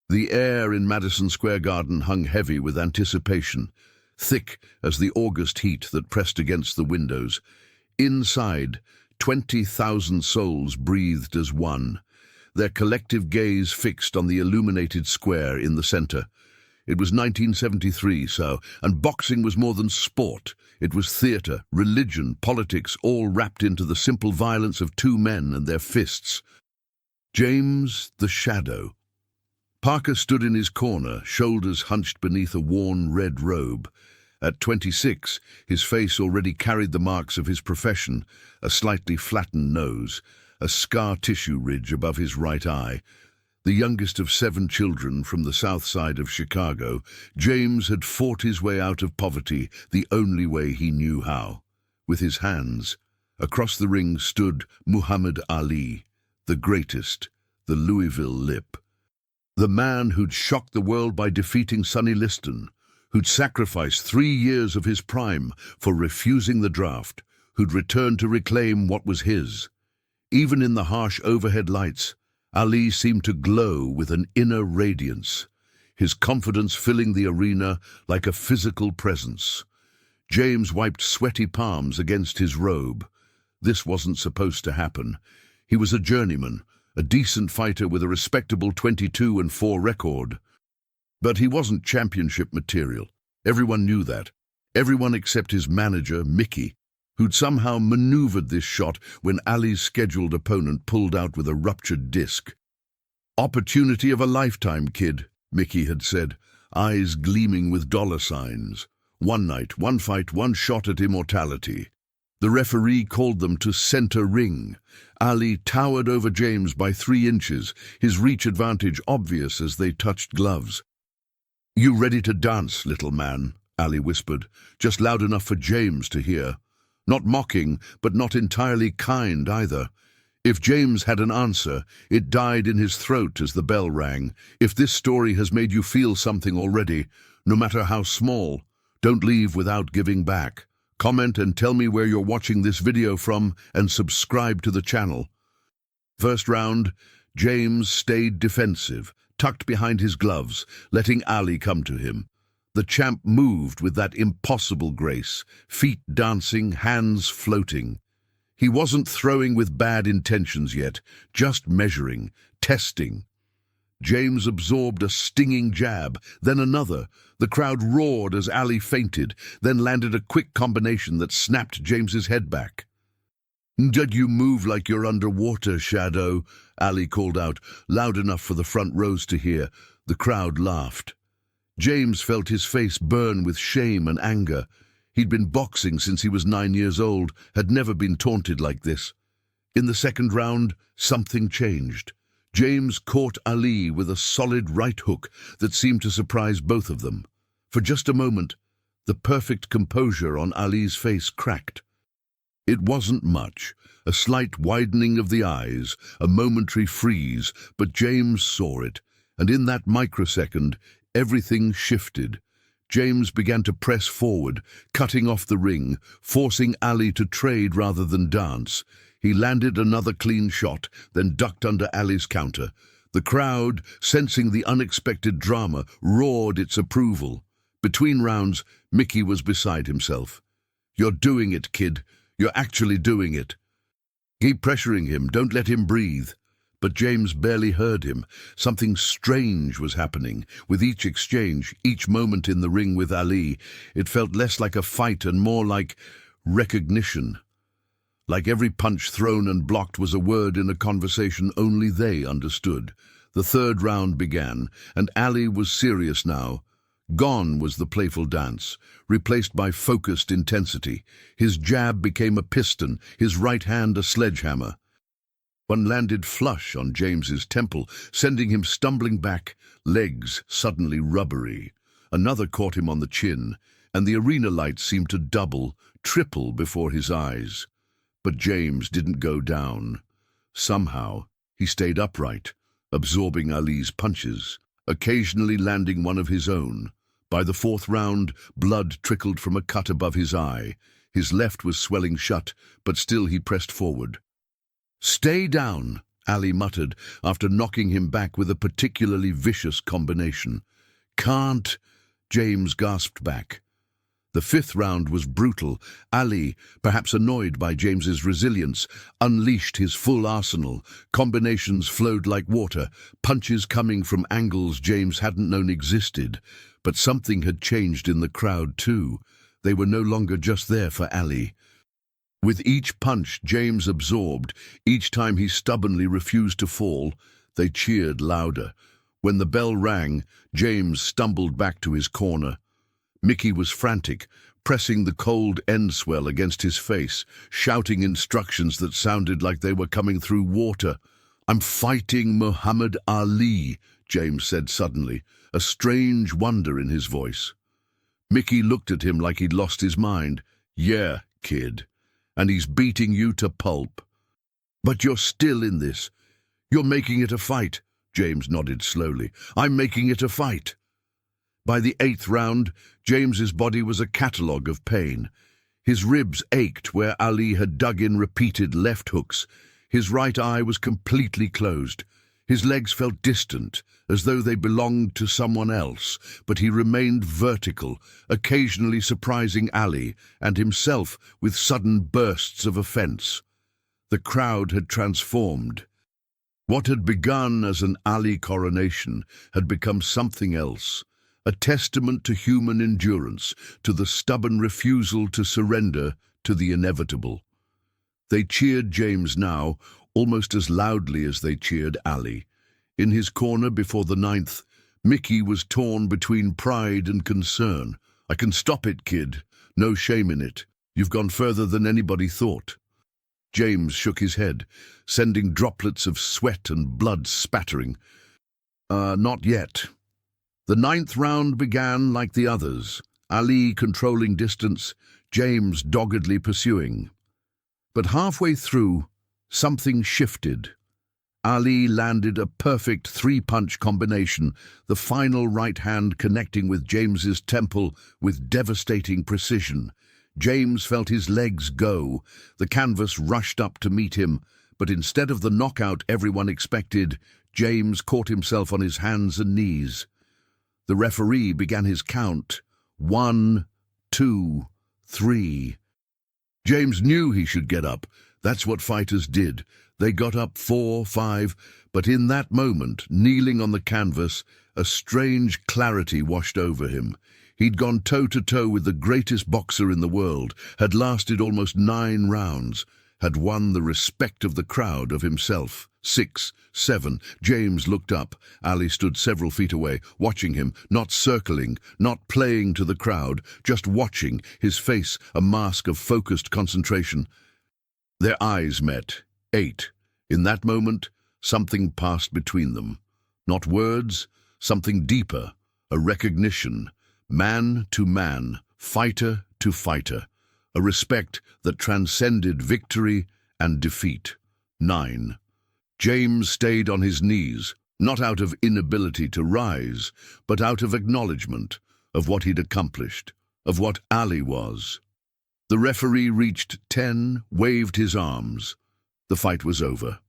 The air in Madison Square Garden hung heavy with anticipation, thick as the August heat that pressed against the windows. Inside, 20,000 souls breathed as one, their collective gaze fixed on the illuminated square in the center. It was 1973, and boxing was more than sport. It was theater, religion, politics, all wrapped into the simple violence of two men and their fists. James the Shadow. Parker stood in his corner, shoulders hunched beneath a worn red robe. At 26, his face already carried the marks of his profession, a slightly flattened nose, a scar tissue ridge above his right eye. The youngest of 7 children from the south side of Chicago, James had fought his way out of poverty the only way he knew how, with his hands. Across the ring stood Muhammad Ali, the greatest, the Louisville Lip. The man who'd shocked the world by defeating Sonny Liston, who'd sacrificed 3 years of his prime for refusing the draft, who'd returned to reclaim what was his. Even in the harsh overhead lights, Ali seemed to glow with an inner radiance, his confidence filling the arena like a physical presence. James wiped sweaty palms against his robe. This wasn't supposed to happen. He was a journeyman, a decent fighter with a respectable 22-4 record. But he wasn't championship material. Everyone knew that. Everyone except his manager, Mickey, who'd somehow maneuvered this shot when Ali's scheduled opponent pulled out with a ruptured disc. "Opportunity of a lifetime, kid," Mickey had said, eyes gleaming with dollar signs. One night, one fight, one shot at immortality. The referee called them to center ring. Ali towered over James by 3 inches, his reach advantage obvious as they touched gloves. "You ready to dance, little man?" Ali whispered, just loud enough for James to hear. Not mocking, but not entirely kind either. If James had an answer, it died in his throat as the bell rang. If this story has made you feel something already, no matter how small, don't leave without giving back. Comment and tell me where you're watching this video from and subscribe to the channel. First round, James stayed defensive, tucked behind his gloves, letting Ali come to him. The champ moved with that impossible grace, feet dancing, hands floating. He wasn't throwing with bad intentions yet, just measuring, testing. James absorbed a stinging jab, then another. The crowd roared as Ali feinted, then landed a quick combination that snapped James's head back. "Did you move like you're underwater, Shadow?" Ali called out, loud enough for the front rows to hear. The crowd laughed. James felt his face burn with shame and anger. He'd been boxing since he was 9 years old, had never been taunted like this. In the second round, something changed. James caught Ali with a solid right hook that seemed to surprise both of them. For just a moment, the perfect composure on Ali's face cracked. It wasn't much, a slight widening of the eyes, a momentary freeze, but James saw it, and in that microsecond, everything shifted. James began to press forward, cutting off the ring, forcing Ali to trade rather than dance. He landed another clean shot, then ducked under Ali's counter. The crowd, sensing the unexpected drama, roared its approval. Between rounds, Mickey was beside himself. "You're doing it, kid. You're actually doing it. Keep pressuring him, don't let him breathe." But James barely heard him. Something strange was happening. With each exchange, each moment in the ring with Ali, it felt less like a fight and more like recognition. Like every punch thrown and blocked was a word in a conversation only they understood. The third round began, and Ali was serious now. Gone was the playful dance, replaced by focused intensity. His jab became a piston, his right hand a sledgehammer. One landed flush on James's temple, sending him stumbling back, legs suddenly rubbery. Another caught him on the chin, and the arena lights seemed to double, triple before his eyes. But James didn't go down. Somehow, he stayed upright, absorbing Ali's punches, occasionally landing one of his own. By the fourth round, blood trickled from a cut above his eye. His left was swelling shut, but still he pressed forward. "Stay down," Ali muttered, after knocking him back with a particularly vicious combination. "Can't," James gasped back. The fifth round was brutal. Ali, perhaps annoyed by James's resilience, unleashed his full arsenal. Combinations flowed like water, punches coming from angles James hadn't known existed. But something had changed in the crowd too. They were no longer just there for Ali. With each punch James absorbed, each time he stubbornly refused to fall, they cheered louder. When the bell rang, James stumbled back to his corner. Mickey was frantic, pressing the cold end swell against his face, shouting instructions that sounded like they were coming through water. "I'm fighting Muhammad Ali," James said suddenly, a strange wonder in his voice. Mickey looked at him like he'd lost his mind. "Yeah, kid. And he's beating you to pulp. But you're still in this. You're making it a fight." James nodded slowly. "I'm making it a fight." By the eighth round, James's body was a catalogue of pain. His ribs ached where Ali had dug in repeated left hooks. His right eye was completely closed. His legs felt distant, as though they belonged to someone else, but he remained vertical, occasionally surprising Ali and himself with sudden bursts of offense. The crowd had transformed. What had begun as an Ali coronation had become something else. A testament to human endurance, to the stubborn refusal to surrender to the inevitable. They cheered James now, almost as loudly as they cheered Ali. In his corner before the ninth, Mickey was torn between pride and concern. "I can stop it, kid. No shame in it. You've gone further than anybody thought." James shook his head, sending droplets of sweat and blood spattering. Not yet." The ninth round began like the others, Ali controlling distance, James doggedly pursuing. But halfway through, something shifted. Ali landed a perfect three-punch combination, the final right hand connecting with James's temple with devastating precision. James felt his legs go. The canvas rushed up to meet him, but instead of the knockout everyone expected, James caught himself on his hands and knees. The referee began his count. 1, 2, 3. James knew he should get up. That's what fighters did. They got up 4, 5, but in that moment, kneeling on the canvas, a strange clarity washed over him. He'd gone toe-to-toe with the greatest boxer in the world, had lasted almost 9 rounds, had won the respect of the crowd, of himself. 6, 7. James looked up. Ali stood several feet away, watching him, not circling, not playing to the crowd, just watching, his face a mask of focused concentration. Their eyes met. 8. In that moment, something passed between them. Not words, something deeper, a recognition. Man to man, fighter to fighter. A respect that transcended victory and defeat. 9. James stayed on his knees, not out of inability to rise, but out of acknowledgement of what he'd accomplished, of what Ali was. The referee reached 10, waved his arms. The fight was over.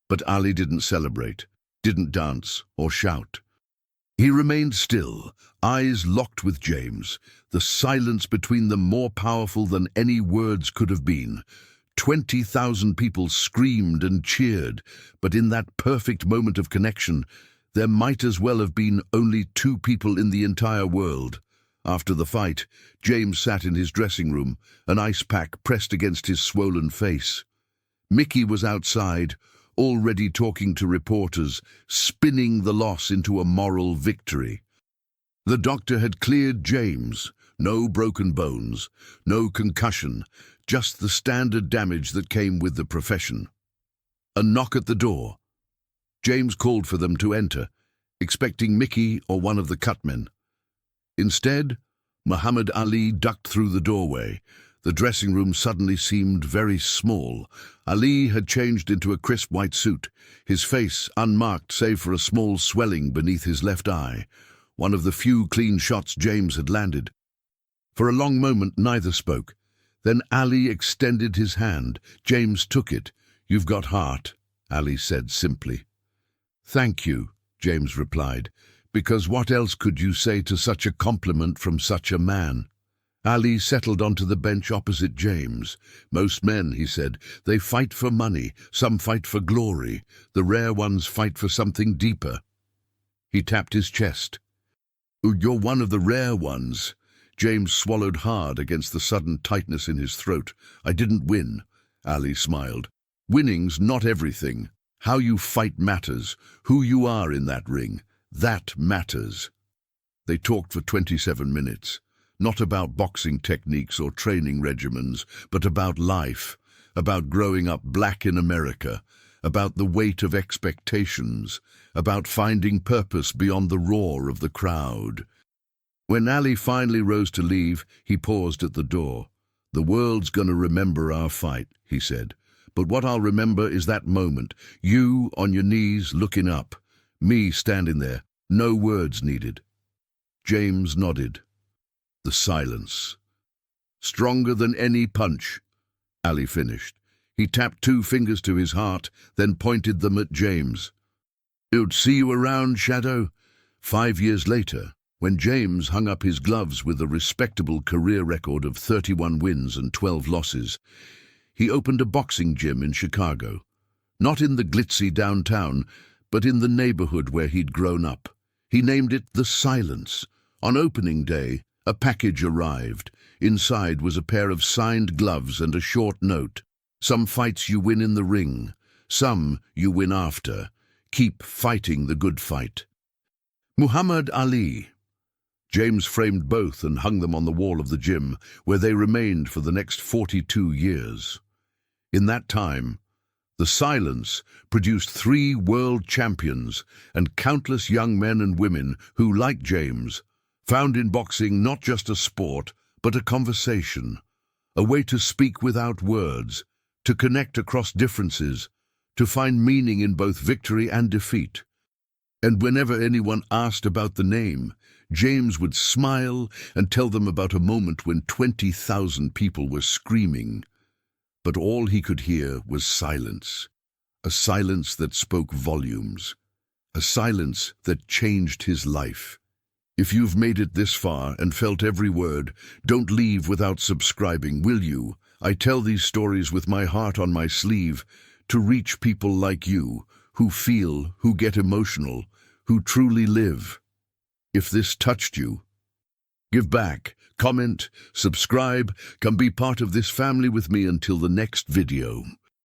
But Ali didn't celebrate, didn't dance or shout. He remained still, eyes locked with James, the silence between them more powerful than any words could have been. 20,000 people screamed and cheered, but in that perfect moment of connection, there might as well have been only 2 people in the entire world. After the fight, James sat in his dressing room, an ice pack pressed against his swollen face. Mickey was outside, already talking to reporters, spinning the loss into a moral victory. The doctor had cleared James. No broken bones, no concussion, just the standard damage that came with the profession. A knock at the door. James called for them to enter, expecting Mickey or one of the cutmen. Instead, Muhammad Ali ducked through the doorway. The dressing room suddenly seemed very small. Ali had changed into a crisp white suit, his face unmarked save for a small swelling beneath his left eye, one of the few clean shots James had landed. For a long moment neither spoke. Then Ali extended his hand. James took it. "You've got heart." Ali said simply. "Thank you," James replied, "because what else could you say to such a compliment from such a man?" Ali settled onto the bench opposite James. "Most men," he said, "they fight for money, some fight for glory. The rare ones fight for something deeper." He tapped his chest. "You're one of the rare ones." James swallowed hard against the sudden tightness in his throat. "I didn't win," Ali smiled. "Winning's not everything. How you fight matters. Who you are in that ring, that matters." They talked for 27 minutes. Not about boxing techniques or training regimens, but about life, about growing up black in America, about the weight of expectations, about finding purpose beyond the roar of the crowd. When Ali finally rose to leave, he paused at the door. "The world's gonna remember our fight," he said. "But what I'll remember is that moment, you on your knees looking up, me standing there, no words needed." James nodded. The silence. "Stronger than any punch," Ali finished. He tapped 2 fingers to his heart, then pointed them at James. "You'd see you around, Shadow." 5 years later, when James hung up his gloves with a respectable career record of 31 wins and 12 losses, he opened a boxing gym in Chicago. Not in the glitzy downtown, but in the neighborhood where he'd grown up. He named it The Silence. On opening day, a package arrived. Inside was a pair of signed gloves and a short note. "Some fights you win in the ring. Some you win after. Keep fighting the good fight." Muhammad Ali. James framed both and hung them on the wall of the gym, where they remained for the next 42 years. In that time, The Silence produced 3 world champions and countless young men and women who, like James, found in boxing not just a sport, but a conversation, a way to speak without words, to connect across differences, to find meaning in both victory and defeat. And whenever anyone asked about the name, James would smile and tell them about a moment when 20,000 people were screaming. But all he could hear was silence, a silence that spoke volumes, a silence that changed his life. If you've made it this far and felt every word, don't leave without subscribing, will you? I tell these stories with my heart on my sleeve to reach people like you, who feel, who get emotional, who truly live. If this touched you, give back, comment, subscribe, come be part of this family with me until the next video.